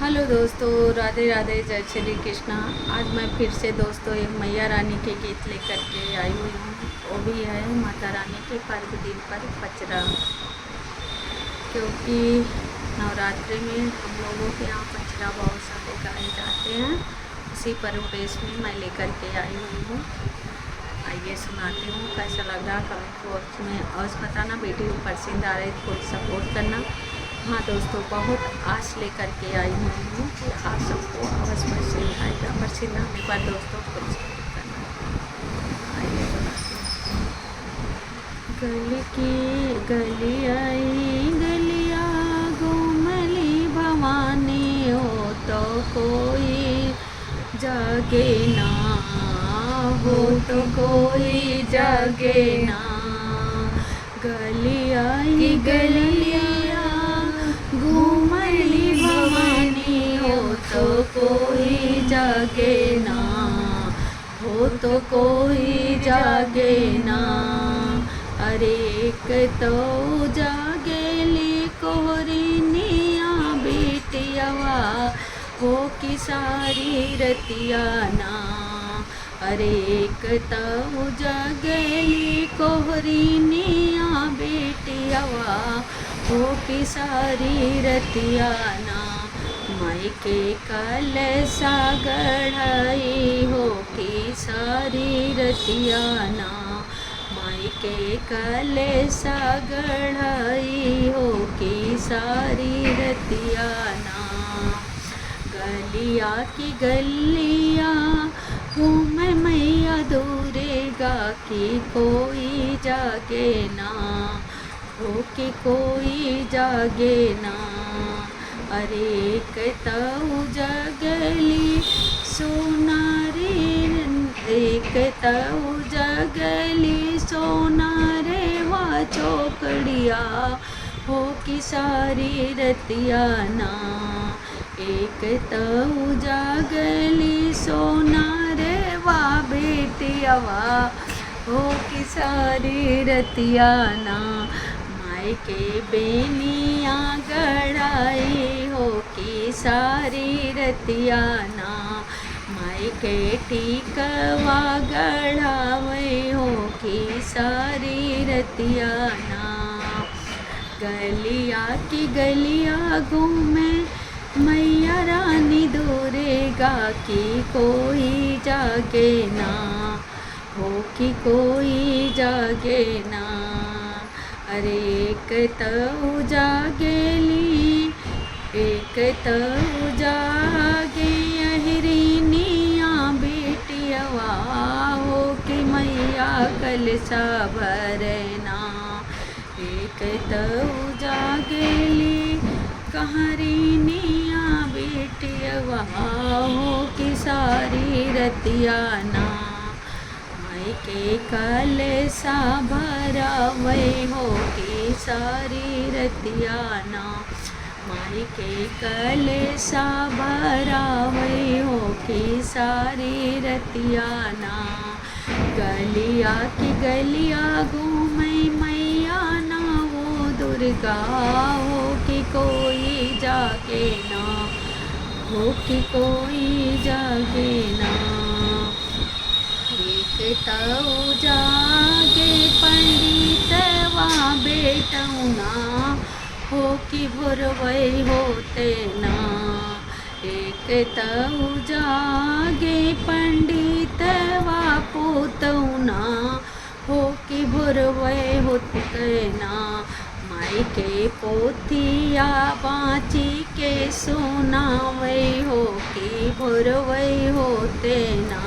Hello दोस्तों, राधे राधे, जय श्री कृष्णा। आज मैं फिर से दोस्तों एक मैया रानी के गीत लेकर के आई हुई हूँ। वो भी है माता रानी के पर्व दिन पर पचरा, क्योंकि नवरात्रि में हम लोगों के यहाँ पचरा बहुत सारे गाए जाते हैं। उसी परिवेश में मैं लेकर के आई हुई हूँ। आइए सुनाती हूँ, कैसा लग रहा कमेंट बॉक्स में अवश्य बताना। वीडियो पसंद आ रही तो कोई सपोर्ट करना। हाँ दोस्तों, बहुत आस लेकर के आई हुई हूँ कि आप सबको अवश्य पसंद आएगा। पसंद आने पर दोस्तों कुछ सपोर्ट करना। आइए बताती हूँ। गली की गली आई गलिया घूमली भवानी, हो तो कोई जागे ना, हो तो कोई जागे ना। गली आई गलिया घूमली भवानी, हो तो कोई जागे ना, हो तो कोई जागे ना। अरे एक तो जागेली कोहरिनिया बेटियावा, हो की सारी रतिया ना। अरे एक तो जागेली कोहरिनिया बेटियावा, हो की सारी रतिया ना। माई के कलसा गढ़ाई, हो की सारी रतिया ना। माई के कलसा गढ़ाई, हो की सारी रतिया ना। गलिया की गलिया घूमे मैया दूरेगा, की कोई जागे ना, हो कि कोई जागे ना। अरे एक तो जगली सोनारे, एक तो जगली सोनारे वा चौकड़िया, हो कि सारी रतिया ना। एक तो जागली सोनारे वा बेटियावा, हो कि सारी रतिया ना। माई के बेनिया गढ़ाई, हो कि सारी रतिया ना। माई के टीकवा गढ़ावे, हो कि सारी रतिया ना। गलिया की गलिया घूमे मैया रानी दूरेगा, की कोई जागे ना, हो कि कोई जागे ना। अरे एक तो जागेली, एक तो जागे अहिरिनिया बेटियावा, हो कि मैया कलसा भरना। एक तो जागेली कहरिनिया बेटियावा, हो कि सारी रतिया ना। माई के कलसा भरावे, हो कि सारी रतिया ना। माई के कलसा भरावे, हो कि सारी रतिया ना। गलिया की गलिया घूमे मैया ना, वो दुर्गा, हो कि कोई जागे ना, हो कि कोई जागे ना। एक तो जागे पंडितवा बेटौना, हो कि भोरवै होते ना। एक तो जागे पंडितवा पुतौना, हो कि भोरवै होते ना। माई के पोथिया बाँची के सुनावे, हो कि भोरवै होते ना।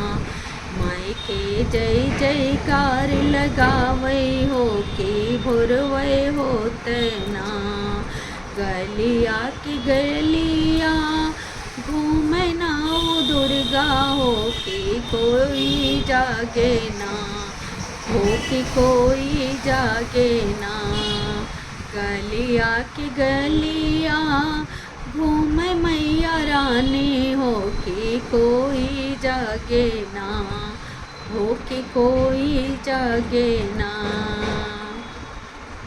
माई के जय जयकार लगावे, हो कि भोरवै होते ना। गलिया की गलिया घूमे ना दुर्गा, हो कि कोई जागे ना, हो कि कोई जागे ना। गलिया की गलिया घूमे मैया रानी, हो कि कोई जागे ना, हो कि कोई जागे ना।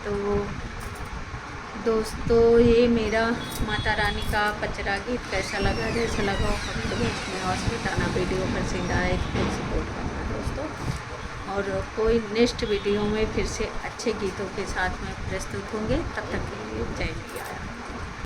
तो दोस्तों ये मेरा माता रानी का पचरा गीत कैसा लगा, जैसा लगा हो कमेंट बॉक्स में और बताना। वीडियो पसंद आए तो फिर सपोर्ट करना दोस्तों, और कोई नेक्स्ट वीडियो में फिर से अच्छे गीतों के साथ में प्रस्तुत होंगे। तब तक के लिए जय मैया।